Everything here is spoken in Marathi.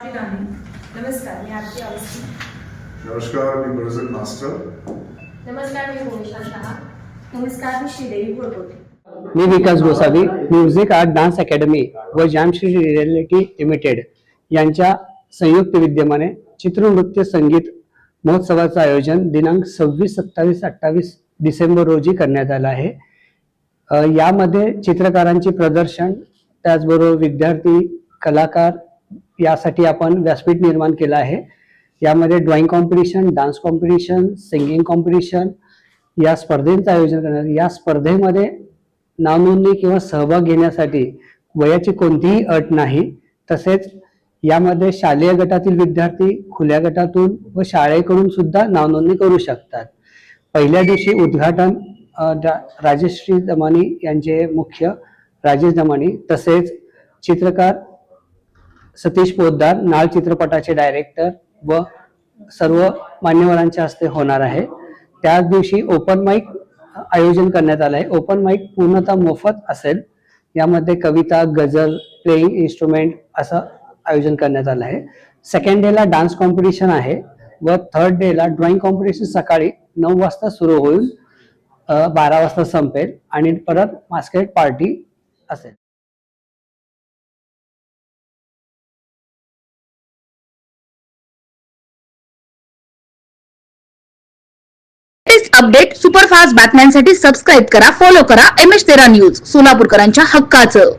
नमस्कार, मी आरती अवस्थी. नमस्कार, मी प्रसन्न मास्टर. नमस्कार, मी भूमिका शहा. नमस्कार, मी श्रीदेवी घोरपटे. मी Vikas Gosavi. Music art dance academy व जामश्री रिअलिटी लिमिटेड यांच्या संयुक्त विद्यमाने चित्रनृत्य संगीत महोत्सवाचं आयोजन दिनांक 26, 27, 28 डिसेंबर रोजी करण्यात आलं आहे. यामध्ये चित्रकारांचे प्रदर्शन, त्याचबरोबर विद्यार्थी, कलाकार यासाठी आपण व्यासपीठ निर्माण केलं आहे. यामध्ये drawing competition, dance competition, singing competition या स्पर्धेंचं आयोजन करण्यात. या स्पर्धेमध्ये नावनोंदणी किंवा सहभाग घेण्यासाठी वयाची कोणतीही अट नाही. तसेच यामध्ये शालेय गटातील विद्यार्थी खुल्या गटातून व शाळेकडून सुद्धा नावनोंदणी करू शकतात. पहिल्या दिवशी उद्घाटन राजेश्री दमानी यांचे मुख्य राजेश दमानी तसेच चित्रकार सतीश पोद्दार, नाळ चित्रपटाचे डायरेक्टर व सर्व मान्यवरांच्या हस्ते होणार आहे. त्याच दिवशी ओपन माईक आयोजन करण्यात आलं आहे. ओपन माईक पूर्णतः मोफत असेल. यामध्ये कविता, गझल, प्लेइंग इन्स्ट्रुमेंट असं आयोजन करण्यात आलं आहे. सेकंड डेला डान्स कॉम्पिटिशन आहे व थर्ड डेला ड्रॉइंग कॉम्पिटिशन सकाळी 9 वाजता सुरू होईल, 12 वाजता संपेल आणि परत मास्केट पार्टी असेल. अपडेट सुपरफास्ट बातम्यांसाठी सबस्क्राईब करा, फॉलो करा MS13 न्यूज, सोलापूरकरांच्या हक्काचं.